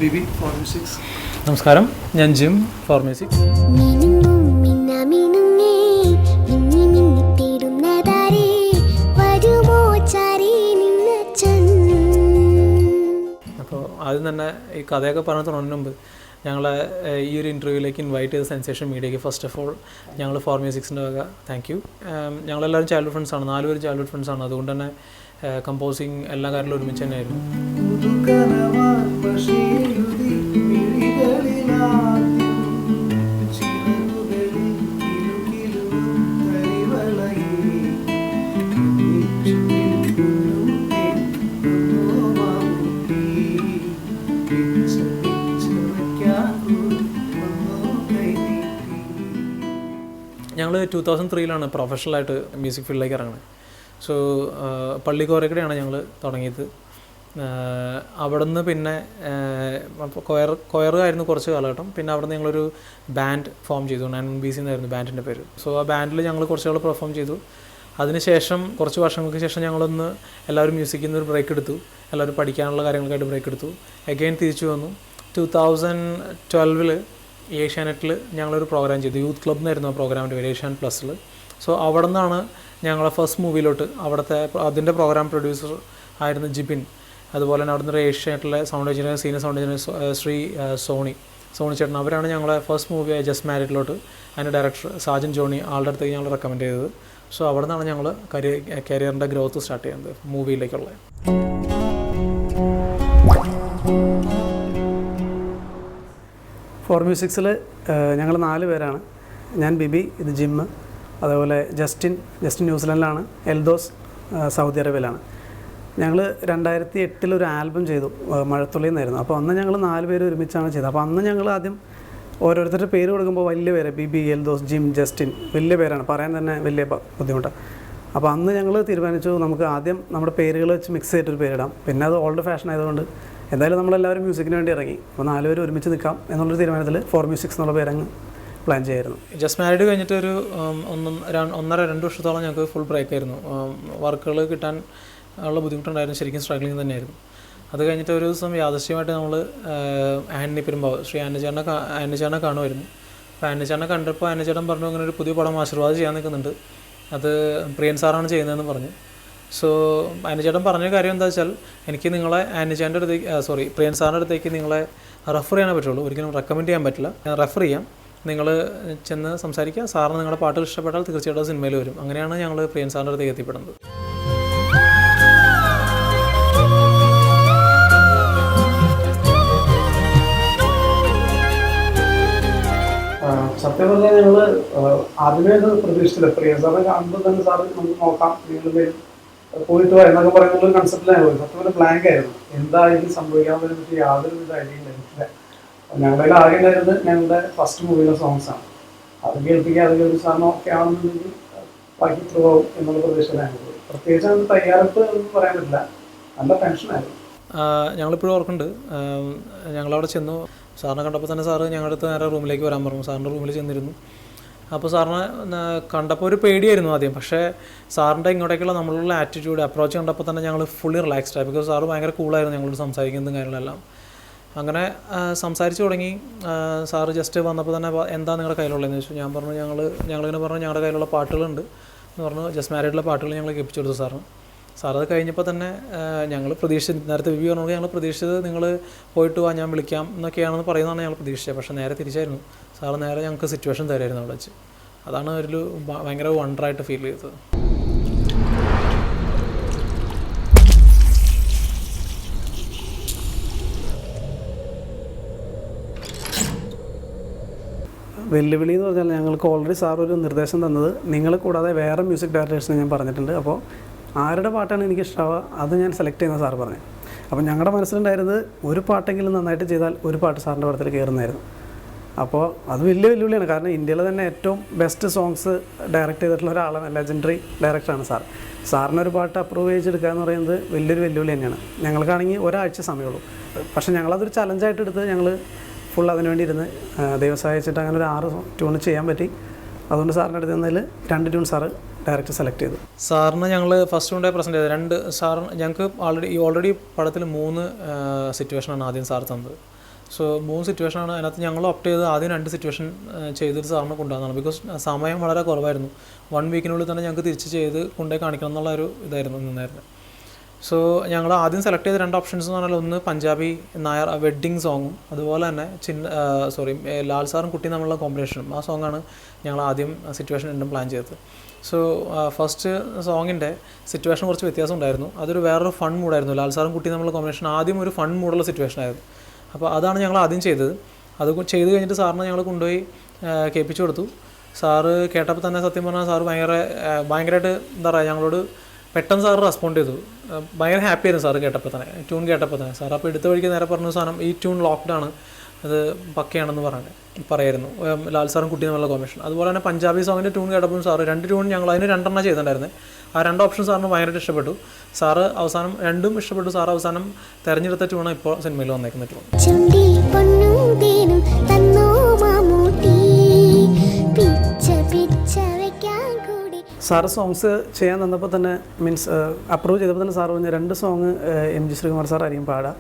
ബിബി ഫോർമ്യൂസിക്സ്. നമസ്കാരം, ഞാൻ ജിം ഫോർമ്യൂസിക്സ്. അപ്പോൾ ആദ്യം തന്നെ ഈ കഥയൊക്കെ പറഞ്ഞു തുടങ്ങുന്നതിന് മുമ്പ് ഞങ്ങളെ ഈ ഒരു ഇൻ്റർവ്യൂവിലേക്ക് ഇൻവൈറ്റ് ചെയ്ത സെൻസേഷൻ മീഡിയയ്ക്ക് ഫസ്റ്റ് ഓഫ് ഓൾ ഞങ്ങൾ ഫോർമ്യൂസിക്സിൻ്റെ വക താങ്ക് യു. ഞങ്ങളെല്ലാവരും ചൈൽഡ്ഹുഡ് ഫ്രണ്ട്സാണ്, 4 പേരും ചൈൽഡ്ഹുഡ് ഫ്രണ്ട്സാണ്. അതുകൊണ്ട് തന്നെ കമ്പോസിങ് എല്ലാ കാര്യങ്ങളും ഒരുമിച്ച് തന്നെയായിരുന്നു. ഞങ്ങൾ 2003 പ്രൊഫഷണലായിട്ട് മ്യൂസിക് ഫീൽഡിലേക്ക് ഇറങ്ങുന്നത്. സോ പള്ളിക്കോരക്കടെയാണ് ഞങ്ങൾ തുടങ്ങിയത്. അവിടെ നിന്ന് പിന്നെ കൊയറായിരുന്നു കുറച്ച് കാലഘട്ടം. പിന്നെ അവിടെ നിന്ന് ഞങ്ങളൊരു ബാൻഡ് ഫോം ചെയ്തു. 9BC എന്നായിരുന്നു ബാൻഡിൻ്റെ പേര്. സോ ആ ബാൻഡിൽ ഞങ്ങൾ കുറച്ച് നാൾ പെർഫോം ചെയ്തു. അതിനുശേഷം കുറച്ച് വർഷങ്ങൾക്ക് ശേഷം ഞങ്ങളൊന്ന് എല്ലാവരും മ്യൂസിക്കിൽ നിന്ന് ഒരു ബ്രേക്ക് എടുത്തു. എല്ലാവരും പഠിക്കാനുള്ള കാര്യങ്ങൾക്കായിട്ട് ബ്രേക്ക് എടുത്തു. അഗെയിൻ തിരിച്ചു വന്നു. 2012 ഏഷ്യാനെറ്റിൽ ഞങ്ങളൊരു പ്രോഗ്രാം ചെയ്തു. യൂത്ത് ക്ലബ് എന്നായിരുന്നു ആ പ്രോഗ്രാമിൻ്റെ പേര്, ഏഷ്യാൻ പ്ലസ്സിൽ. സോ അവിടെ നിന്നാണ് ഞങ്ങളെ ഫസ്റ്റ് മൂവിയിലോട്ട് അതിൻ്റെ പ്രോഗ്രാം പ്രൊഡ്യൂസർ ആയിരുന്നു ജിബിൻ. അതുപോലെ തന്നെ അവിടെ നിന്ന് ഏഷ്യാനെറ്റിലെ sound engineer, senior sound engineer Shri Soni ചേട്ടൻ, അവരാണ് ഞങ്ങളെ ഫസ്റ്റ് മൂവി ജസ്റ്റ് മാരിഡിലോട്ട് അതിൻ്റെ ഡയറക്ടർ സാജൻ ജോണി ആളുടെ അടുത്തേക്ക് ഞങ്ങൾ റെക്കമെൻഡ് ചെയ്തത്. സോ അവിടെ നിന്നാണ് ഞങ്ങൾ കരിയറിൻ്റെ ഗ്രോത്ത് സ്റ്റാർട്ട് ചെയ്യുന്നത് മൂവിയിലേക്കുള്ള. ഫോർമ്യൂസിക്സിൽ ഞങ്ങൾ 4 പേരാണ്. ഞാൻ ബിബി, ഇത് ജിമ്മ്, അതേപോലെ ജസ്റ്റിൻ ന്യൂസിലൻഡിലാണ്, എൽദോസ് സൗദി അറേബ്യയിലാണ്. ഞങ്ങൾ 2008 ഒരു ആൽബം ചെയ്തു, മഴത്തുള്ളി എന്നായിരുന്നു. അപ്പോൾ അന്ന് ഞങ്ങൾ 4 പേര് ഒരുമിച്ചാണ് ചെയ്തത്. അപ്പോൾ അന്ന് ഞങ്ങൾ ആദ്യം ഓരോരുത്തരുടെ പേര് കൊടുക്കുമ്പോൾ വലിയ പേര്, ബിബി, എൽദോസ്, ജിം, ജസ്റ്റിൻ, വലിയ പേരാണ്, പറയാൻ തന്നെ വലിയ ബുദ്ധിമുട്ടാണ്. അപ്പോൾ അന്ന് ഞങ്ങൾ തീരുമാനിച്ചു നമുക്ക് ആദ്യം നമ്മുടെ പേരുകൾ വെച്ച് മിക്സ് ചെയ്തിട്ടൊരു പേരിടാം. പിന്നെ അത് ഓൾഡ് ഫാഷൻ ആയതുകൊണ്ട് എന്തായാലും നമ്മളെല്ലാവരും മ്യൂസിക്കിന് വേണ്ടി ഇറങ്ങി. അപ്പോൾ 4 പേര് ഒരുമിച്ച് നിൽക്കാം എന്നുള്ളൊരു തീരുമാനത്തിൽ ഫോർമ്യൂസിക്സ് എന്നുള്ള പേരങ്ങ് പ്ലാൻ ചെയ്യായിരുന്നു. ജസ്റ്റ് മാരിഡ് കഴിഞ്ഞിട്ട് ഒരു 1.5-2 വർഷത്തോളം ഞങ്ങൾക്ക് ഫുൾ ബ്രേക്ക് ആയിരുന്നു. വർക്കുകൾ കിട്ടാൻ ഉള്ള ബുദ്ധിമുട്ടുണ്ടായിരുന്നു, ശരിക്കും സ്ട്രഗ്ലിങ് തന്നെയായിരുന്നു. അത് കഴിഞ്ഞിട്ട് ഒരു ദിവസം യാദൃശ്യമായിട്ട് നമ്മൾ ആൻ്റണി പെരുമ്പാവ് ശ്രീ ആൻ്റണിച്ചേട്ടനെ കാണുമായിരുന്നു. അപ്പോൾ ആൻ്റണിച്ചേട്ടനെ കണ്ടപ്പോൾ ആൻ്റണിച്ചേട്ടൻ പറഞ്ഞു അങ്ങനെ ഒരു പുതിയ പടം ആശീർവാദം ചെയ്യാൻ നിൽക്കുന്നുണ്ട്, അത് പ്രിയൻ സാറാണ് ചെയ്യുന്നതെന്ന് പറഞ്ഞു. സോ ആൻ്റണിച്ചേട്ടൻ പറഞ്ഞ കാര്യം എന്താ വെച്ചാൽ എനിക്ക് നിങ്ങളെ ആൻ്റണിച്ചേട്ടൻ്റെ അടുത്തേക്ക് പ്രിയൻ സാറിൻ്റെ അടുത്തേക്ക് നിങ്ങളെ റെഫർ ചെയ്യാനേ പറ്റുള്ളൂ, ഒരിക്കലും റെക്കമെൻഡ് ചെയ്യാൻ പറ്റില്ല. ഞാൻ റെഫർ ചെയ്യാം, നിങ്ങൾ ചെന്ന് സംസാരിക്കുക, സാറിന് നിങ്ങളുടെ പാട്ടുകൾ ഇഷ്ടപ്പെട്ടാൽ തീർച്ചയായിട്ടും സിനിമയിൽ വരും. അങ്ങനെയാണ് ഞങ്ങൾ പ്രിയൻ സാറിൻ്റെ അടുത്തേക്ക് എത്തിപ്പെടുന്നത്. സത്യം പറഞ്ഞാൽ ഞങ്ങൾ ആദ്യമേ അത് പ്രതീക്ഷിച്ചില്ല. പ്രിയ സാറിനെ കാണുമ്പോൾ തന്നെ സാറ് നമുക്ക് നോക്കാം, നിങ്ങൾ പേരും പോയിട്ട് എന്നൊക്കെ പറയുന്നുള്ളൊരു കൺസെപ്റ്റിലാണ് പോയി. സത്യം പറഞ്ഞാൽ ബ്ലാങ്ക് ആയിരുന്നു, എന്തായാലും സംഭവിക്കാമെന്നതിനെ പറ്റി യാതൊരു ഐഡിയ ഉണ്ടായിരുന്നില്ല. ഞങ്ങളുടെ ആകെ ഉണ്ടായിരുന്നത് ഞങ്ങളുടെ ഫസ്റ്റ് മൂവിയിലെ സോങ്സാണ്. അത് കേൾപ്പിക്കുക സാറിന് ഓക്കെ ആണെന്നുണ്ടെങ്കിൽ ബാക്കി ത്രൂ ആവും എന്നുള്ള പ്രതീക്ഷയിലാണ് പോയി. പ്രത്യേകിച്ച് അത് തയ്യാറെടുപ്പ് ഒന്നും പറയാൻ പറ്റില്ല, നല്ല ടെൻഷനായിരുന്നു. ഞങ്ങളിപ്പോഴും ഓർക്കുന്നുണ്ട്, ഞങ്ങളവിടെ ചെന്നു. സാറിനെ കണ്ടപ്പോൾ തന്നെ സാറ് ഞങ്ങളുടെ അടുത്ത് നേരെ റൂമിലേക്ക് വരാൻ പറഞ്ഞു. സാറിൻ്റെ റൂമിൽ ചെന്നിരുന്നു. അപ്പോൾ സാറിനെ കണ്ടപ്പോൾ ഒരു പേടിയായിരുന്നു ആദ്യം. പക്ഷേ സാറിൻ്റെ ഇങ്ങോട്ടേക്കുള്ള നമ്മളുള്ള ആറ്റിറ്റ്യൂഡ്, അപ്രോച്ച് കണ്ടപ്പോൾ തന്നെ ഞങ്ങൾ ഫുള്ളി റിലാക്സ്ഡ് ആയി. ബിക്കോസ് സാറ് ഭയങ്കര കൂളായിരുന്നു ഞങ്ങളോട് സംസാരിക്കുന്നതും കാര്യങ്ങളെല്ലാം. അങ്ങനെ സംസാരിച്ച് തുടങ്ങി. സാറ് ജസ്റ്റ് വന്നപ്പോൾ തന്നെ എന്താ നിങ്ങളുടെ കയ്യിലുള്ളതെന്ന് ചോദിച്ചു. ഞാൻ പറഞ്ഞു ഞങ്ങളിങ്ങനെ പറഞ്ഞു ഞങ്ങളുടെ കയ്യിലുള്ള പാട്ടുകളുണ്ട് എന്ന് പറഞ്ഞു. ജസ്റ്റ് മാരീഡിലെ പാട്ടുകൾ ഞങ്ങൾ കേൾപ്പിച്ചു കൊടുത്തു സാറിന്. സാറത് കഴിഞ്ഞപ്പോൾ തന്നെ ഞങ്ങൾ പ്രതീക്ഷിച്ചത്, നേരത്തെ റിവ്യൂ പറഞ്ഞപ്പോൾ ഞങ്ങൾ പ്രതീക്ഷിച്ചത് നിങ്ങൾ പോയിട്ട് വാ ഞാൻ വിളിക്കാം എന്നൊക്കെയാണെന്ന് പറയുന്നതാണ് ഞങ്ങൾ പ്രതീക്ഷിച്ചത്. പക്ഷേ നേരെ തിരിച്ചായിരുന്നു. സാറ് നേരെ ഞങ്ങൾക്ക് സിറ്റുവേഷൻ തരായിരുന്നു അവിടെ വെച്ച്. അതാണ് ഒരു ഭയങ്കര വണ്ടറായിട്ട് ഫീൽ ചെയ്തത്. വെല്ലുവിളി എന്ന് പറഞ്ഞാൽ ഞങ്ങൾക്ക് ഓൾറെഡി സാർ ഒരു നിർദ്ദേശം തന്നത്, നിങ്ങൾ കൂടാതെ വേറെ മ്യൂസിക് ഡയറക്ടേഴ്സിനെ ഞാൻ പറഞ്ഞിട്ടുണ്ട്, അപ്പോൾ ആരുടെ പാട്ടാണ് എനിക്ക് ഇഷ്ടമാവുക അത് ഞാൻ സെലക്ട് ചെയ്യുന്ന സാർ പറഞ്ഞു. അപ്പോൾ ഞങ്ങളുടെ മനസ്സിലുണ്ടായിരുന്നത് ഒരു പാട്ടെങ്കിലും നന്നായിട്ട് ചെയ്താൽ ഒരു പാട്ട് സാറിൻ്റെ പടത്തിൽ കയറുന്നതായിരുന്നു. അപ്പോൾ അത് വലിയ വെല്ലുവിളിയാണ്. കാരണം ഇന്ത്യയിലെ തന്നെ ഏറ്റവും ബെസ്റ്റ് സോങ്സ് ഡയറക്റ്റ് ചെയ്തിട്ടുള്ള ഒരാളാണ്, ലെജൻഡറി ഡയറക്ടറാണ് സാർ. സാറിനൊരു പാട്ട് അപ്രൂവ് ചെയ്തെടുക്കുക എന്ന് പറയുന്നത് വലിയൊരു വെല്ലുവിളി തന്നെയാണ്. ഞങ്ങൾക്കാണെങ്കിൽ ഒരാഴ്ച സമയമുള്ളൂ. പക്ഷേ ഞങ്ങളതൊരു ചലഞ്ചായിട്ട് എടുത്ത് ഞങ്ങൾ ഫുൾ അതിന് വേണ്ടി ഇരുന്ന് ദൈവം സഹായിച്ചിട്ട് അങ്ങനെ ഒരു 6 ട്യൂൺ ചെയ്യാൻ പറ്റി. അതുകൊണ്ട് സാറിൻ്റെ അടുത്ത് നിന്നതിൽ 2 ട്യൂൺ സാറ് ഡയറക്റ്റ് സെലക്ട് ചെയ്തു. സാറിന് ഞങ്ങൾ ഫസ്റ്റ് കൊണ്ടേ പ്രസൻറ്റ് ചെയ്തത് 2 സാറിന് ഞങ്ങൾക്ക് ഓൾറെഡി പടത്തിൽ 3 സിറ്റുവേഷനാണ് ആദ്യം സാർ തന്നത്. സോ 3 സിറ്റുവേഷനാണ് അതിനകത്ത് ഞങ്ങൾ ഓപ്റ്റ് ചെയ്ത് ആദ്യം 2 സിറ്റുവേഷൻ ചെയ്തിട്ട് സാറിന് കൊണ്ടുവന്നതാണ്. ബിക്കോസ് സമയം വളരെ കുറവായിരുന്നു. 1 വീക്കിനുള്ളിൽ തന്നെ ഞങ്ങൾക്ക് തിരിച്ച് ചെയ്ത് കൊണ്ടുപോയി കാണിക്കണം എന്നുള്ള ഒരു ഇതായിരുന്നു നിന്നായിരുന്നു. സോ ഞങ്ങൾ ആദ്യം സെലക്ട് ചെയ്ത 2 ഓപ്ഷൻസ് എന്ന് പറഞ്ഞാൽ ഒന്ന് പഞ്ചാബി നായർ വെഡ്ഡിങ് സോങ്ങും അതുപോലെ തന്നെ ലാൽ സാറും കുട്ടി തമ്മിലുള്ള കോമ്പിനേഷനും. ആ സോങ്ങാണ് ഞങ്ങൾ ആദ്യം സിറ്റുവേഷൻ രണ്ടും പ്ലാൻ ചെയ്തത്. സോ ഫസ്റ്റ് സോങ്ങിൻ്റെ സിറ്റുവേഷൻ കുറച്ച് വ്യത്യാസം ഉണ്ടായിരുന്നു. അതൊരു വേറൊരു ഫൺ മൂഡായിരുന്നു. ലാൽ സാറും കുട്ടി തമ്മിലുള്ള കോമ്പിനേഷൻ ആദ്യം ഒരു ഫൺ മൂഡുള്ള സിറ്റുവേഷൻ ആയിരുന്നു. അപ്പോൾ അതാണ് ഞങ്ങൾ ആദ്യം ചെയ്തത്. അത് ചെയ്ത് കഴിഞ്ഞിട്ട് സാറിനെ ഞങ്ങൾ കൊണ്ടുപോയി കേൾപ്പിച്ചു കൊടുത്തു. സാറ് കേട്ടപ്പോൾ തന്നെ സത്യം പറഞ്ഞാൽ സാറ് ഭയങ്കരമായിട്ട് എന്താ പറയുക, ഞങ്ങളോട് പെട്ടെന്ന് സാറ് റെസ്പോണ്ട് ചെയ്തു. ഭയങ്കര ഹാപ്പി ആയിരുന്നു സാറ് കേട്ടപ്പോൾ തന്നെ, ട്യൂൺ കേട്ടപ്പോൾ തന്നെ. സാർ അപ്പോൾ എടുത്ത വഴിക്ക് നേരെ പറഞ്ഞ സാധനം ഈ ട്യൂൺ ലോക്ക്ഡാണ്, അത് പക്കയാണെന്ന് പറയായിരുന്നു ലാൽ സാറും കുട്ടി തമ്മിലുള്ള കോമ്പിനേഷൻ. അതുപോലെ തന്നെ പഞ്ചാബി സോങ്ങിൻ്റെ ട്യൂൺ കേട്ടപ്പോൾ സാറ് 2 ട്യൂൺ ഞങ്ങൾ അതിന് 2 ചെയ്തിട്ടുണ്ടായിരുന്നു. ആ 2 ഓപ്ഷൻ സാറിന് ഭയങ്കരമായിട്ട് ഇഷ്ടപ്പെട്ടു. സാറ് അവസാനം 2 ഇഷ്ടപ്പെട്ടു. സാറ് അവസാനം തിരഞ്ഞെടുത്ത ട്യൂണാണ് ഇപ്പോൾ സിനിമയിൽ വന്നേക്കുന്ന ട്യൂൺ. സാറ് സോങ്സ് ചെയ്യാൻ തന്നപ്പോൾ തന്നെ അപ്രൂവ് ചെയ്തപ്പോൾ തന്നെ സാറ് പറഞ്ഞ 2 song M G Sreekumar sir ആയിരിക്കും പാടുക.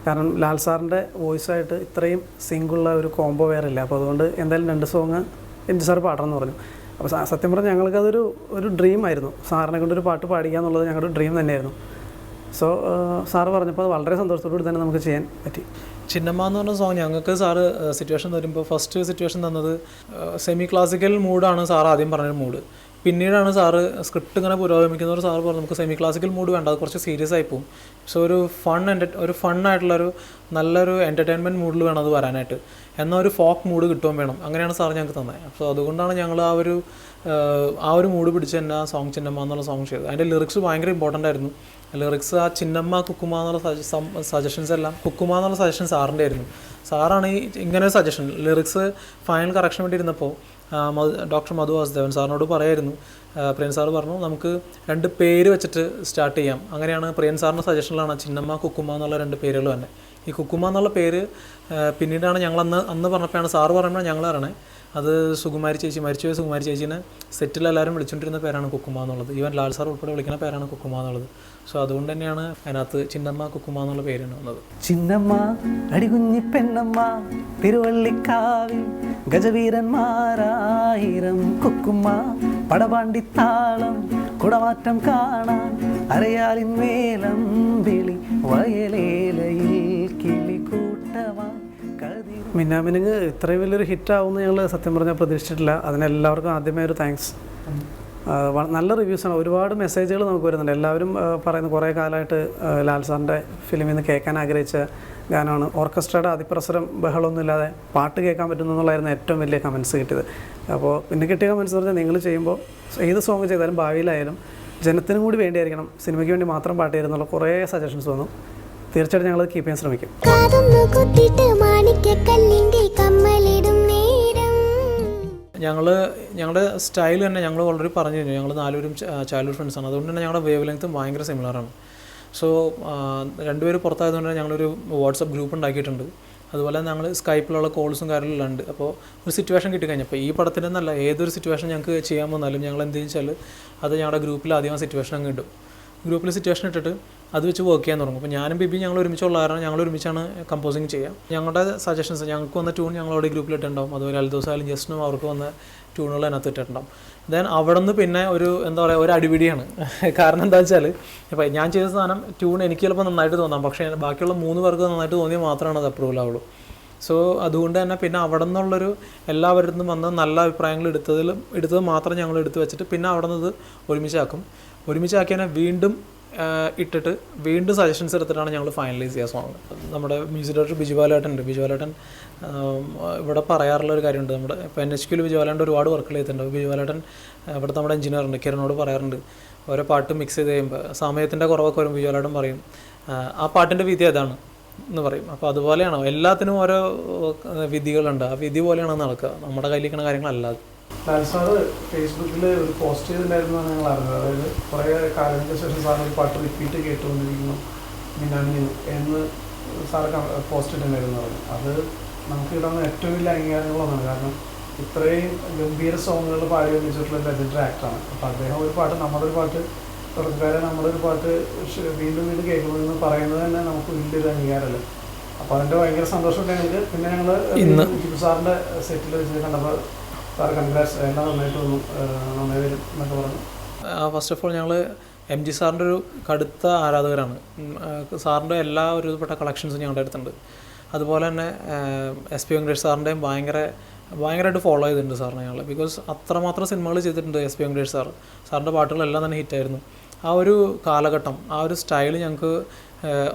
കാരണം ലാൽ സാറിൻ്റെ വോയിസായിട്ട് ഇത്രയും സിങ്കുള്ള ഒരു കോംബോ വേറെ ഇല്ല. അപ്പോൾ അതുകൊണ്ട് എന്തായാലും 2 സോങ് എം ജി സാർ പാടണമെന്ന് പറഞ്ഞു. അപ്പോൾ സത്യം പറഞ്ഞാൽ ഞങ്ങൾക്കതൊരു ഡ്രീം ആയിരുന്നു. സാറിനെ കൊണ്ടൊരു പാട്ട് പാടിക്കുക എന്നുള്ളത് ഞങ്ങളുടെ ഡ്രീം തന്നെയായിരുന്നു. സോ സാറ് പറഞ്ഞപ്പോൾ അത് വളരെ സന്തോഷത്തോടുകൂടി തന്നെ നമുക്ക് ചെയ്യാൻ പറ്റി. ചിന്നമ്മ എന്ന് പറഞ്ഞ സോങ് ഞങ്ങൾക്ക് സാറ് സിറ്റുവേഷൻ തരുമ്പോൾ ഫസ്റ്റ് സിറ്റുവേഷൻ തന്നത് സെമി ക്ലാസിക്കൽ മൂഡാണ് സാർ ആദ്യം പറഞ്ഞൊരു മൂഡ്. പിന്നീടാണ് സാറ് സ്ക്രിപ്റ്റ് ഇങ്ങനെ പുരോഗമിക്കുന്നവർ സാറ് പറഞ്ഞു നമുക്ക് സെമി ക്ലാസിക്കൽ മൂഡ് വേണ്ട, അത് കുറച്ച് സീരിയസ് ആയി പോകും. സോ ഒരു ഫണ്ണായിട്ടുള്ളൊരു നല്ലൊരു എൻ്റർടൈൻമെൻറ്റ് മൂഡിൽ വേണം അത് വരാനായിട്ട്, എന്നാൽ ഒരു ഫോക്ക് മൂഡ് കിട്ടുകയും വേണം. അങ്ങനെയാണ് സാർ ഞങ്ങൾക്ക് തന്നെ. അപ്പോൾ അതുകൊണ്ടാണ് ഞങ്ങൾ ആ ഒരു മൂഡ് പിടിച്ച് തന്നെ ആ സോങ് ചിന്നമ്മ എന്നുള്ള സോങ് ചെയ്തത്. അതിൻ്റെ ലിറിക്സ് ഭയങ്കര ഇമ്പോർട്ടൻ്റ് ആയിരുന്നു. ലിറിക്സ് ആ ചിന്നമ്മ കുക്കുമ എന്നുള്ള സജഷൻസ് എല്ലാം കുക്കുമ എന്നുള്ള സജഷൻ സാറിൻ്റെ ആയിരുന്നു. സാറാണ് ഇങ്ങനെ ഒരു സജഷൻ ലിറിക്സ് ഫൈനൽ കറക്ഷൻ വേണ്ടി ഇരുന്നപ്പോൾ ഡോക്ടർ മധു വാസുദേവൻ സാറിനോട് പറയായിരുന്നു. പ്രിയൻ സാർ പറഞ്ഞു നമുക്ക് 2 പേര് വെച്ചിട്ട് സ്റ്റാർട്ട് ചെയ്യാം. അങ്ങനെയാണ് പ്രിയൻ സാറിൻ്റെ സജഷനിലാണ് ചിന്നമ്മ കുക്കുമ എന്നുള്ള 2 പേരുകൾ തന്നെ. ഈ കുക്കുമ എന്നുള്ള പേര് പിന്നീടാണ് ഞങ്ങൾ അന്ന് പറഞ്ഞപ്പോഴാണ് സാറ് പറയുമ്പോൾ ഞങ്ങൾ അറിയണേ അത് സുകുമാരി ചേച്ചി, മരിച്ചുപോയ സുകുമാരി ചേച്ചീനെ സെറ്റിലെല്ലാവരും വിളിച്ചുകൊണ്ടിരുന്ന പേരാണ് കുക്കുമ എന്നുള്ളത്. ഈവൻ ലാൽ സാർ ഉൾപ്പെടെ വിളിക്കുന്ന പേരാണ് കുക്കുമ എന്നുള്ളത്. സോ അതുകൊണ്ട് തന്നെയാണ് അതിനകത്ത് ചിന്നമ്മ കുക്കുമ എന്നുള്ള പേരാണ് വന്നത്. ചിന്നമ്മ അടികുഞ്ഞി പെണ്ണമ്മ തിരുവള്ളിക്കാവിൽ ഗജവീരന്മാരായിരം കുക്കുമ്മ പടപാണ്ടിത്താളം കുടമാറ്റം കാണാൻ അരയാലിൻ മേലം വിളി വയലേലയിൽ കിളിക്കൂട്ടമായി. മിന്നാമിനുങ്ങ് ഇത്രയും വലിയൊരു ഹിറ്റാവുമെന്ന് ഞങ്ങൾ സത്യം പറഞ്ഞാൽ പ്രതീക്ഷിച്ചിട്ടില്ല. അതിനെല്ലാവർക്കും ആദ്യമേ ഒരു താങ്ക്സ്. നല്ല റിവ്യൂസാണ്, ഒരുപാട് മെസ്സേജുകൾ നമുക്ക് വരുന്നുണ്ട്. എല്ലാവരും പറയുന്ന കുറേ കാലമായിട്ട് ലാൽ സാറിൻ്റെ ഫിലിമിൽ നിന്ന് കേൾക്കാൻ ആഗ്രഹിച്ച ഗാനമാണ്. ഓർക്കസ്ട്രയുടെ അതിപ്രസരം ബഹളമൊന്നും ഇല്ലാതെ പാട്ട് കേൾക്കാൻ പറ്റുന്നു എന്നുള്ളതായിരുന്നു ഏറ്റവും വലിയ കമൻസ് കിട്ടിയത്. അപ്പോൾ പിന്നെ കിട്ടിയ കമൻസ് പറഞ്ഞാൽ നിങ്ങൾ ചെയ്യുമ്പോൾ ഏത് സോങ് ചെയ്താലും ഭാവിയിലായാലും ജനത്തിനും കൂടി വേണ്ടിയായിരിക്കണം, സിനിമയ്ക്ക് വേണ്ടി മാത്രം പാട്ട് ചെയ്യുന്നുള്ള കുറേ സജഷൻസ് വന്നു. തീർച്ചയായിട്ടും ഞങ്ങൾ കീപ്പ് ചെയ്യാൻ ശ്രമിക്കും. ഞങ്ങളുടെ സ്റ്റൈൽ തന്നെ ഞങ്ങൾ ഓൾറെഡി പറഞ്ഞു കഴിഞ്ഞു. ഞങ്ങൾ 4 ചൈൽഡ്ഹുഡ് ഫ്രണ്ട്സാണ്. അതുകൊണ്ട് തന്നെ ഞങ്ങളുടെ വേവ് ലെങ്ത്തും ഭയങ്കര സിമിലറാണ്. സോ 2 പേര് പുറത്തായതുകൊണ്ട് തന്നെ ഞങ്ങളൊരു വാട്സപ്പ് ഗ്രൂപ്പ് ഉണ്ടാക്കിയിട്ടുണ്ട്. അതുപോലെ ഞങ്ങൾ സ്കൈപ്പിലുള്ള കോൾസും കാര്യങ്ങളെല്ലാം ഉണ്ട്. അപ്പോൾ ഒരു സിറ്റുവേഷൻ കിട്ടിക്കഴിഞ്ഞപ്പോൾ ഈ പടത്തിൻ്റെ എന്നല്ല ഏതൊരു സിറ്റുവേഷൻ ഞങ്ങൾക്ക് ചെയ്യാൻ വന്നാലും ഞങ്ങൾ എന്ത് വെച്ചാൽ അത് ഞങ്ങളുടെ ഗ്രൂപ്പിൽ ആദ്യം സിറ്റുവേഷൻ അങ്ങ് ഇടും. ഗ്രൂപ്പിൽ സിറ്റുവേഷൻ ഇട്ടിട്ട് അത് വെച്ച് വർക്ക് ചെയ്യാൻ തുടങ്ങും. അപ്പോൾ ഞാനും ബിബി ഞങ്ങൾ ഒരുമിച്ചുള്ള കാരണം ഞങ്ങൾ ഒരുമിച്ചാണ് കമ്പോസിങ് ചെയ്യുക. ഞങ്ങളുടെ സജഷൻസ് ഞങ്ങൾക്ക് വന്ന ട്യൂൺ ഞങ്ങളവിടെ ഗ്രൂപ്പിൽ ഇട്ടിട്ടുണ്ടാവും. അതുപോലെ അൽദോസായാലും ജസ്റ്റിനും അവർക്ക് വന്ന ട്യൂണുകൾ അതിനകത്ത് ഇട്ടിട്ടുണ്ടാവും. ദെൻ അവിടെ നിന്ന് പിന്നെ ഒരു എന്താ പറയുക ഒരു അടിപിടിയാണ്. കാരണം എന്താ വെച്ചാൽ ഇപ്പോൾ ഞാൻ ചെയ്ത സാധനം ട്യൂൺ എനിക്ക് ചിലപ്പോൾ നന്നായിട്ട് തോന്നാം, പക്ഷേ ബാക്കിയുള്ള 3 പേർക്ക് നന്നായിട്ട് തോന്നിയാൽ മാത്രമാണ് അത് അപ്രൂവൽ ആവുള്ളൂ. സോ അതുകൊണ്ട് തന്നെ പിന്നെ അവിടെ നിന്നുള്ളൊരു എല്ലാവരിൽ നിന്നും വന്ന നല്ല അഭിപ്രായങ്ങൾ എടുത്തത് മാത്രം ഞങ്ങൾ എടുത്ത് വെച്ചിട്ട് പിന്നെ അവിടെ നിന്ന് ഒരുമിച്ചാക്കിയാൽ വീണ്ടും ഇട്ടിട്ട് വീണ്ടും സജഷൻസ് എടുത്തിട്ടാണ് ഞങ്ങൾ ഫൈനലൈസ് ചെയ്യുക സോങ്. നമ്മുടെ മ്യൂസിക് ഡയറക്ടർ ബിജുബാലേട്ടൻ ഇവിടെ പറയാറുള്ളൊരു കാര്യമുണ്ട്. നമ്മുടെ ഇപ്പോൾ NHQയിൽ ബിജുബാലേട്ടൻ ഒരുപാട് വർക്കുകൾ ചെയ്തിട്ടുണ്ട്. ബിജുബാലേട്ടൻ ഇവിടുത്തെ നമ്മുടെ എഞ്ചിനീയറുണ്ട് കിരണോട് പറയാറുണ്ട്, ഓരോ പാട്ട് മിക്സ് ചെയ്ത് കഴിയുമ്പോൾ സമയത്തിൻ്റെ കുറവൊക്കെ വരുമ്പോൾ ബിജുബാലേട്ടൻ പറയും ആ പാട്ടിൻ്റെ വിധി അതാണ് എന്ന് പറയും. അപ്പോൾ അതുപോലെയാണോ എല്ലാത്തിനും ഓരോ വിധികളുണ്ട്, ആ വിധി പോലെയാണ് നടക്കുക, നമ്മുടെ കയ്യിലിരിക്കുന്ന കാര്യങ്ങളല്ലാതെ. ലാൽ സാറ് ഫേസ്ബുക്കിൽ ഒരു പോസ്റ്റ് ചെയ്തിട്ടുണ്ടായിരുന്നാണ് ഞങ്ങൾ അറിഞ്ഞത്. അതായത് കുറേ കാലങ്ങൾക്ക് ശേഷം സാർ ഒരു പാട്ട് റിപ്പീറ്റ് കേട്ടുകൊണ്ടിരിക്കുന്നു മിന്നാമിന് എന്ന് സാറ് പോസ്റ്റ് ഇട്ടുണ്ടായിരുന്നു പറഞ്ഞു. അത് നമുക്ക് കിട്ടുന്ന ഏറ്റവും വലിയ അംഗീകാരങ്ങളൊന്നാണ്. കാരണം ഇത്രയും ഗംഭീര സോങ്ങുകൾ പാടി വെച്ചിട്ടുള്ള ലെജൻഡറി ആക്ടറാണ്. അപ്പോൾ അദ്ദേഹം ഒരു പാട്ട് നമ്മുടെ പാട്ട് തുടക്കക്കാരെ നമ്മുടെ ഒരു പാട്ട് വീണ്ടും കേൾക്കണമെന്ന് പറയുന്നത് തന്നെ നമുക്ക് വലിയൊരു അംഗീകാരമല്ല. അപ്പോൾ അതിൻ്റെ ഭയങ്കര സന്തോഷമുണ്ട് ഞങ്ങൾക്ക്. പിന്നെ ഞങ്ങൾ ജിബു സാറിൻ്റെ സെറ്റിൽ വെച്ച് കണ്ടപ്പോൾ സാർ കൺഗ്രാറ്റ്സ്, എല്ലാം നന്നായിട്ട് വന്നു, നന്നായി വരും എന്നൊക്കെ പറഞ്ഞു. ഫസ്റ്റ് ഓഫ് ഓൾ ഞങ്ങൾ എം ജി സാറിൻ്റെ ഒരു കടുത്ത ആരാധകരാണ്. സാറിൻ്റെ എല്ലാ ഒരുപ്പെട്ട കളക്ഷൻസും ഞങ്ങളുടെ അടുത്തുണ്ട്. അതുപോലെ തന്നെ എസ് പി വെങ്കടേഷ് സാറിൻ്റെയും ഭയങ്കരമായിട്ട് ഫോളോ ചെയ്തിട്ടുണ്ട് സാറിനെ ഞങ്ങൾ. ബിക്കോസ് അത്രമാത്രം സിനിമകൾ ചെയ്തിട്ടുണ്ട് എസ് പി വെങ്കടേഷ് സാറിൻ്റെ പാട്ടുകളെല്ലാം തന്നെ ഹിറ്റായിരുന്നു. ആ ഒരു കാലഘട്ടം, ആ ഒരു സ്റ്റൈൽ ഞങ്ങൾക്ക്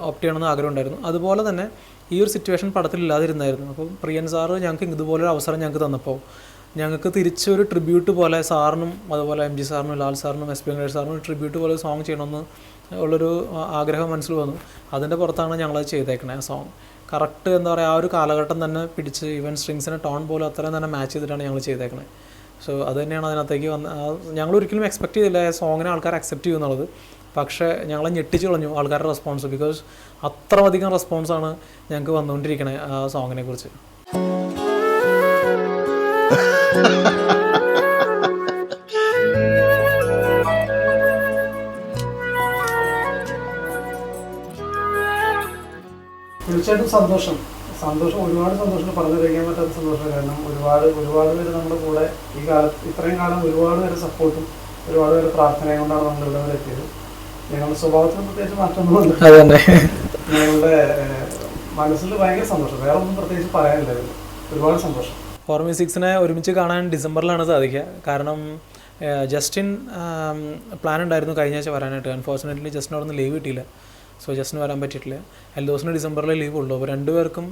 ഓപ്റ്റ് ചെയ്യണമെന്ന് ആഗ്രഹം ഉണ്ടായിരുന്നു. അതുപോലെ തന്നെ ഈ ഒരു സിറ്റുവേഷൻ പടത്തിലില്ലാതിരുന്നായിരുന്നു. അപ്പം പ്രിയൻ സാറ് ഞങ്ങൾക്ക് ഇതുപോലൊരു അവസരം ഞങ്ങൾക്ക് തന്നപ്പോൾ ഞങ്ങൾക്ക് തിരിച്ചൊരു ട്രിബ്യൂട്ട് പോലെ സാറിനും അതുപോലെ എം ജി സാറിനും ലാൽ സാറിനും എസ് പി വെങ്കടേഷ് സാറിനും ഒരു ട്രിബ്യൂട്ട് പോലെ സോങ് ചെയ്യണമെന്ന് ഉള്ളൊരു ആഗ്രഹം മനസ്സിൽ വന്നു. അതിൻ്റെ പുറത്താണ് ഞങ്ങളത് ചെയ്തേക്കണേ. ആ സോങ് കറക്റ്റ് എന്താ പറയുക, ആ ഒരു കാലഘട്ടം തന്നെ പിടിച്ച് ഈവൻ സ്ട്രിങ്സിൻ്റെ ടോൺ പോലും അത്രയും തന്നെ മാച്ച് ചെയ്തിട്ടാണ് ഞങ്ങൾ ചെയ്തേക്കണേ. സോ അത് തന്നെയാണ് അതിനകത്തേക്ക് ഞങ്ങൾ ഒരിക്കലും എക്സ്പെക്ട് ചെയ്തില്ല സോങ്ങിനെ ആൾക്കാർ അക്സെപ്റ്റ് ചെയ്യുമെന്നുള്ളത്. പക്ഷേ ഞങ്ങളെ ഞെട്ടിച്ച് കളഞ്ഞു ആൾക്കാരുടെ റെസ്പോൺസ്. ബിക്കോസ് അത്രയധികം റെസ്പോൺസാണ് ഞങ്ങൾക്ക് വന്നുകൊണ്ടിരിക്കണേ ആ സോങ്ങിനെ കുറിച്ച്. തീർച്ചയായിട്ടും സന്തോഷം, ഒരുപാട് സന്തോഷം, പറഞ്ഞു കഴിക്കാൻ പറ്റാത്ത സന്തോഷം. കാരണം ഒരുപാട് പേര് നമ്മുടെ കൂടെ ഈ കാലത്ത് ഇത്രയും കാലം ഒരുപാട് പേര് സപ്പോർട്ടും ഒരുപാട് പേര് പ്രാർത്ഥനയും കൊണ്ടാണ് നമ്മൾ ഇവിടെ വരെ എത്തിയത്. ഞങ്ങളുടെ സ്വഭാവത്തിന് പ്രത്യേകിച്ച് മാറ്റമൊന്നുമില്ല. ഞങ്ങളുടെ മനസ്സിൽ ഭയങ്കര സന്തോഷം, വേറെ ഒന്നും പ്രത്യേകിച്ച് പറയാനില്ലായിരുന്നു. ഒരുപാട് സന്തോഷം. ഫോർ-മ്യൂസിക്സിനെ ഒരുമിച്ച് കാണാൻ ഡിസംബറിലാണ് സാധിക്കുക. കാരണം ജസ്റ്റിൻ പ്ലാൻ ഉണ്ടായിരുന്നു കഴിഞ്ഞ ആഴ്ച വരാനായിട്ട്. അൺഫോർച്ചുനേറ്റ്ലി ജസ്റ്റിന് അവിടെ നിന്ന് ലീവ് കിട്ടിയില്ല. സോ ജസ്റ്റിന് വരാൻ പറ്റിയിട്ടില്ല. എൽദോസിന് ഡിസംബറിൽ ലീവ് ഉള്ളൂ. അപ്പോൾ രണ്ടുപേർക്കും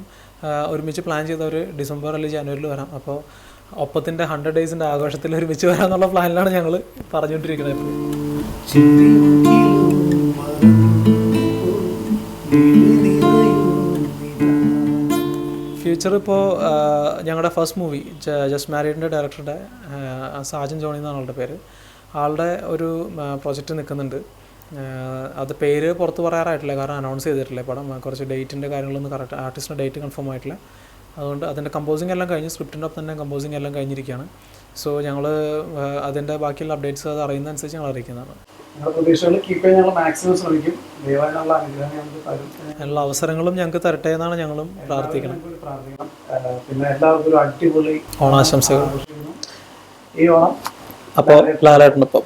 ഒരുമിച്ച് പ്ലാൻ ചെയ്തവർ ഡിസംബർ അല്ലെങ്കിൽ ജനുവരിയിൽ വരാം. അപ്പോൾ ഒപ്പത്തിൻ്റെ 100 ഡേയ്സിൻ്റെ ആഘോഷത്തിൽ ഒരുമിച്ച് വരാമെന്നുള്ള പ്ലാനിലാണ് ഞങ്ങൾ പറഞ്ഞുകൊണ്ടിരിക്കുന്നത്. ഫ്യൂച്ചർ ഇപ്പോൾ ഞങ്ങളുടെ ഫസ്റ്റ് മൂവി ജസ്റ്റ് മാരീഡിൻ്റെ ഡയറക്ടറുടെ സാജൻ ജോണി എന്നാണ് ആളുടെ പേര്. ആളുടെ ഒരു പ്രോജക്റ്റ് നിൽക്കുന്നുണ്ട്. അത് പേര് പുറത്ത് പറയാറായിട്ടില്ല, കാരണം അനൗൺസ് ചെയ്തിട്ടില്ല പടം. കുറച്ച് ഡേറ്റിൻ്റെ കാര്യങ്ങളൊന്നും കറക്റ്റ് ആർട്ടിസ്റ്റിൻ്റെ ഡേറ്റ് കൺഫേം ആയിട്ടില്ല. അതുകൊണ്ട് അതിൻ്റെ കമ്പോസിങ് എല്ലാം കഴിഞ്ഞ് സ്ക്രിപ്റ്റിൻ്റെ ഒപ്പം തന്നെ കമ്പോസിങ് എല്ലാം കഴിഞ്ഞിരിക്കുകയാണ്. സോ ഞങ്ങൾ അതിൻ്റെ ബാക്കിയുള്ള അപ്ഡേറ്റ്സ് അത് അറിയുന്നതനുസരിച്ച് ഞങ്ങൾ അറിയിക്കുന്നതാണ്. എല്ലാ അവസരങ്ങളും ഞങ്ങൾക്ക് തരട്ടെ എന്നാണ് ഞങ്ങളും പ്രാർത്ഥിക്കുന്നത്. പിന്നെ എല്ലാവർക്കും ഒരു അടിപൊളി ഓണാശംസകൾ. ഈ ഓണം അപ്പോൾ ലാലേട്ടനൊപ്പം